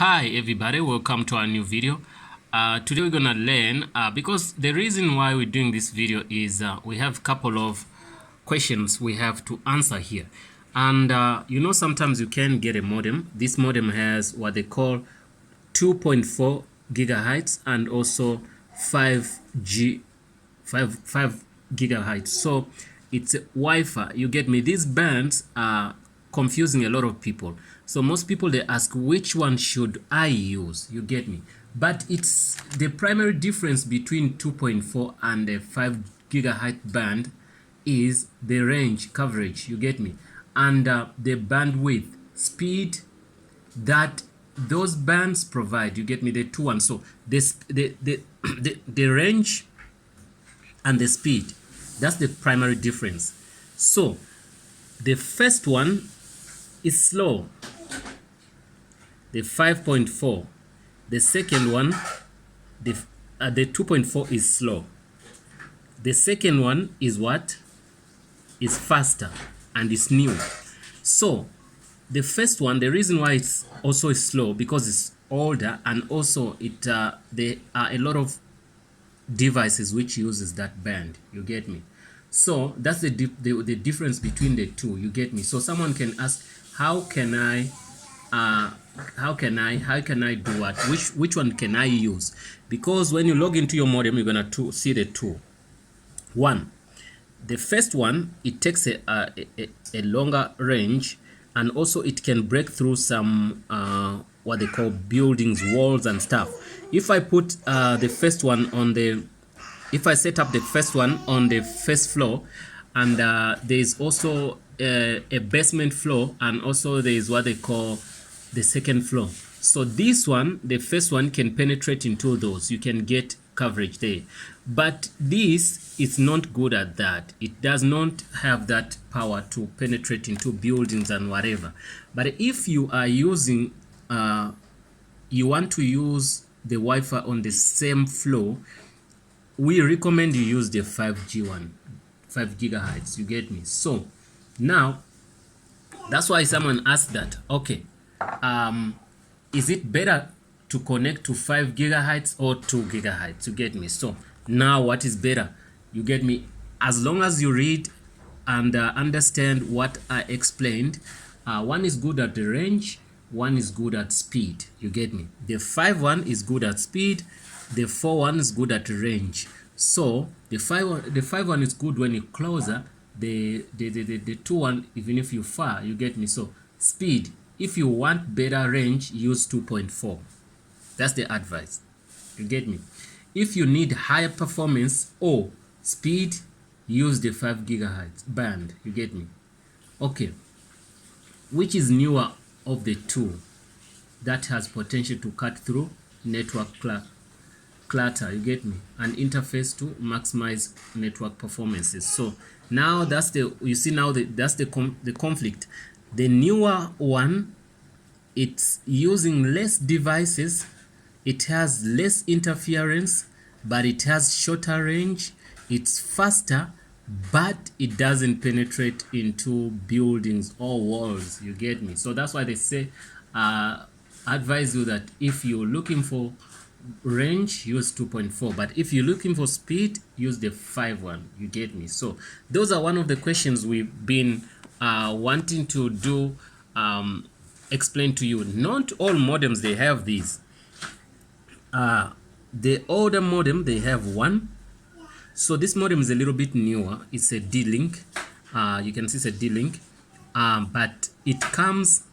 Hi everybody, welcome to our new video. Today we're gonna learn because the reason why we're doing this video is we have a couple of questions we have to answer here, and sometimes you can get a modem. This modem has what they call 2.4 gigahertz and also 5 gigahertz. So it's Wi-Fi. You get me? These bands are confusing a lot of people. So most people, they ask, which one should I use? You get me? But it's the primary difference between 2.4 and the 5 gigahertz band is the range coverage. You get me? And the bandwidth speed that those bands provide. You get me? The two ones. So this the range and the speed, that's the primary difference. So the first one is slow, the 5.4. The second one, the 2.4 is slow. The second one is what? Is faster and it's new. So the first one, the reason why it's also slow because it's older, and also it there are a lot of devices which uses that band. You get me? So that's the difference between the two. You get me? So someone can ask, how can I do what? Which one can I use? Because when you log into your modem, you're gonna see the two. One, the first one, it takes a longer range, and also it can break through some what they call buildings, walls and stuff. If I put the first one on the, if I set up the first one on the first floor, and there is also a basement floor, and also there is what they call the second floor. So this one, the first one, can penetrate into those. You can get coverage there. But this is not good at that. It does not have that power to penetrate into buildings and whatever. But if you are using, you want to use the Wi-Fi on the same floor, we recommend you use the 5G one, 5 gigahertz. You get me? So now that's why someone asked that, okay, is it better to connect to 5 gigahertz or 2 gigahertz? You get me? So now what is better? You get me? As long as you read and understand what I explained, one is good at the range, one is good at speed. You get me? The 5 one is good at speed, the 4 one is good at range. So the 5 one is good when you're closer, the 2 one, even if you're far. You get me? So speed, if you want better range, use 2.4. That's the advice. You get me? If you need higher performance or speed, use the 5 gigahertz band. You get me? Okay, which is newer of the two that has potential to cut through network clutter? You get me? An interface to maximize network performances. So now that's the, you see now that's the conflict. The newer one, it's using less devices, it has less interference, but it has shorter range, it's faster, but it doesn't penetrate into buildings or walls. You get me? So that's why they say, advise you that if you're looking for range, use 2.4, but if you're looking for speed, use the 5 one. You get me? So those are one of the questions we've been wanting to do, explain to you. Not all modems, they have these. The older modem, they have one. So this modem is a little bit newer. It's a D-Link. You can see it's a D-Link, but it comes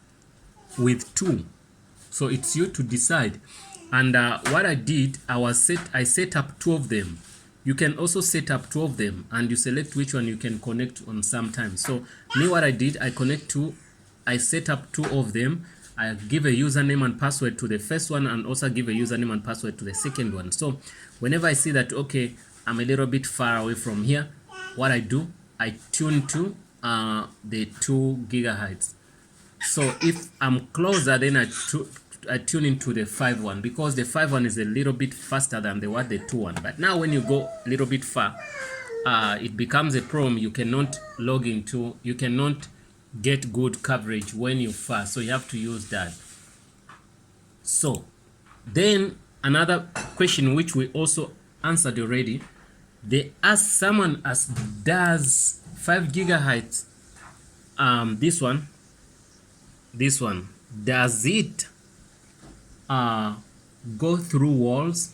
with 2. So it's you to decide. And what I did, I set up 2 of them. You can also set up 2 of them, and you select which one you can connect on sometimes. So me, what I did, I set up 2 of them. I give a username and password to the first one, and also give a username and password to the second one. So whenever I see that, okay, I'm a little bit far away from here, what I do, I tune to the 2 gigahertz. So if I'm closer, then I tune into the 5 one, because the 5 one is a little bit faster than the 2 one. But now when you go a little bit far, it becomes a problem. You cannot log into, you cannot get good coverage when you're far, so you have to use that. So then another question which we also answered already, they asked, someone asked, does 5 gigahertz this one, does it go through walls?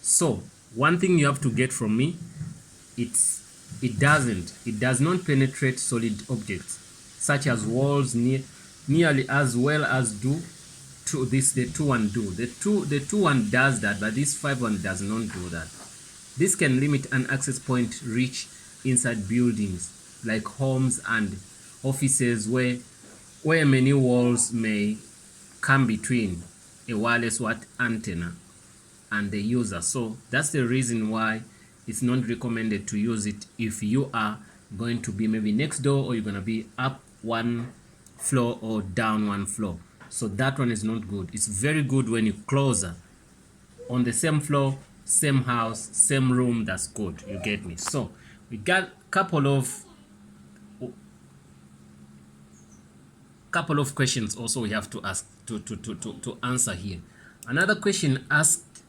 So one thing you have to get from me, it does not penetrate solid objects such as walls nearly as well as do to this the 2.1 do. The 2.1 does that, but this 5.1 does not do that. This can limit an access point reach inside buildings like homes and offices where many walls may come between a wireless antenna and the user. So that's the reason why it's not recommended to use it if you are going to be maybe next door, or you're going to be up one floor or down one floor. So that one is not good. It's very good when you're closer on the same floor, same house, same room. That's good, you get me? So we got a couple of questions also we have to ask to answer here. Another question asked,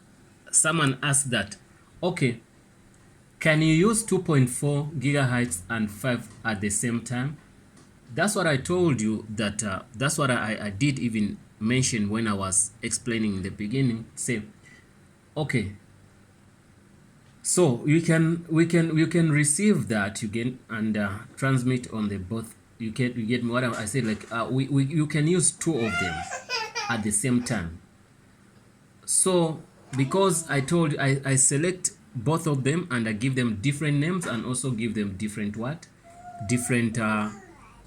someone asked that, okay, can you use 2.4 gigahertz and 5 at the same time? That's what I told you, that that's what I did even mention when I was explaining in the beginning. Say, okay, so you can receive that, you can, and transmit on the both. You get what I said, like you can use 2 of them at the same time. So because I told you, I select both of them and I give them different names and also give them different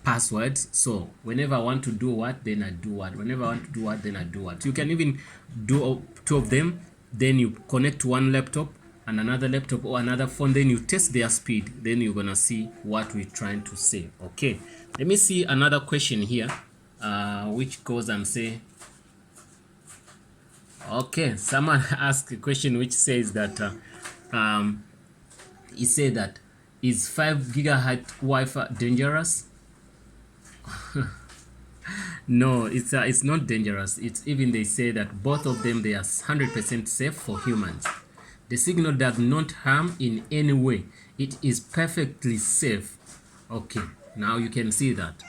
passwords. So whenever I want to do what, then I do what. Whenever I want to do what, then I do what. You can even do 2 of them, then you connect one laptop and another laptop or another phone, then you test their speed, then you're gonna see what we're trying to say. Okay, let me see another question here, which goes and say, okay, someone asked a question which says that he said that, is 5 gigahertz Wi-Fi dangerous? No, it's not dangerous. It's even, they say that both of them, they are 100% safe for humans. The signal does not harm in any way. It is perfectly safe. Okay, now you can see that.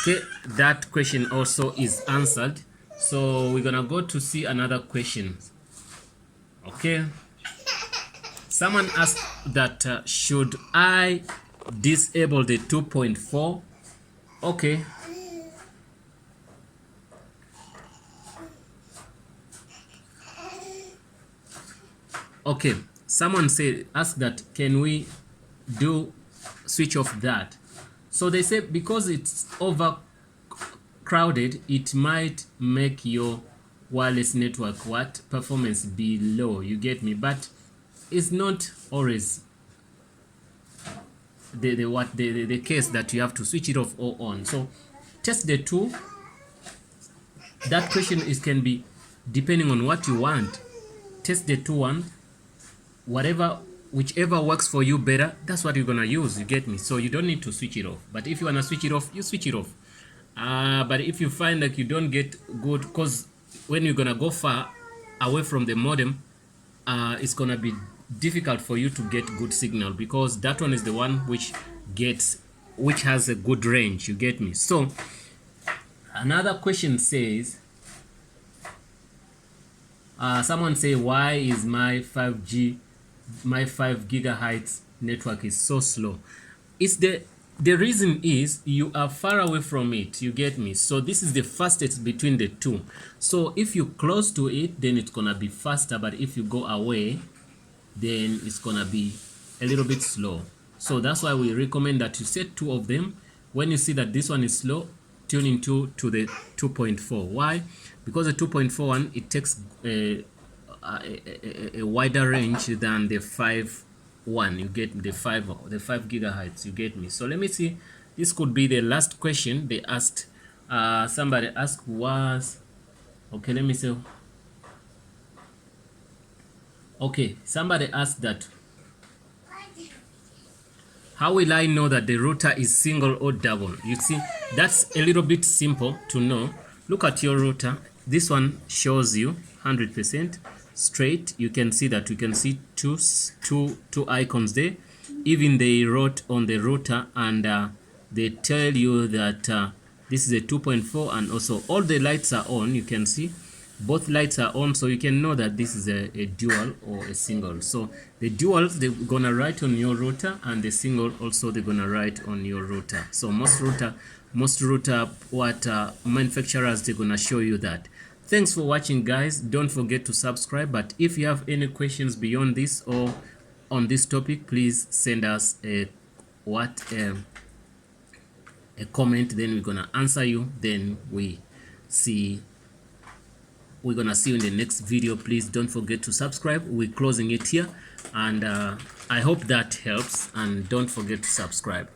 Okay, that question also is answered. So we're gonna go to see another question. Okay, someone asked that should I disable the 2.4? Okay, okay, someone said, ask that, can we do switch off that? So they say because it's overcrowded, it might make your wireless network performance be low, you get me? But it's not always the case that you have to switch it off or on. So test the 2. That question can be depending on what you want. Test the 2.1, whichever works for you better, that's what you're gonna use, you get me? So you don't need to switch it off. But if you wanna switch it off, you switch it off. But if you find like you don't get good, because when you're gonna go far away from the modem, it's gonna be difficult for you to get good signal, because that one is the one which has a good range, you get me? So another question says, someone say, why is my 5 gigahertz network is so slow? It's the reason is you are far away from it, you get me? So this is the fastest between the 2. So if you're close to it, then it's gonna be faster, but if you go away, then it's gonna be a little bit slow. So that's why we recommend that you set 2 of them. When you see that this one is slow, tune into the 2.4. Why? Because the 2.4 one, it takes a wider range than the 5.1. You get the 5 gigahertz, you get me? So let me see, this could be the last question they asked. Somebody asked was, okay, let me see. Okay, somebody asked that, how will I know that the router is single or double? You see, that's a little bit simple to know. Look at your router. This one shows you 100% straight. You can see that you can see two icons there. Even they wrote on the router, and they tell you that this is a 2.4, and also all the lights are on. You can see both lights are on, so you can know that this is a dual or a single. So the dual, they're gonna write on your router, and the single also they're gonna write on your router. So most router manufacturers, they're gonna show you that. Thanks for watching, guys. Don't forget to subscribe, but if you have any questions beyond this or on this topic, please send us a comment, then we're gonna answer you. Then we're gonna see you in the next video. Please don't forget to subscribe. We're closing it here, and I hope that helps, and don't forget to subscribe.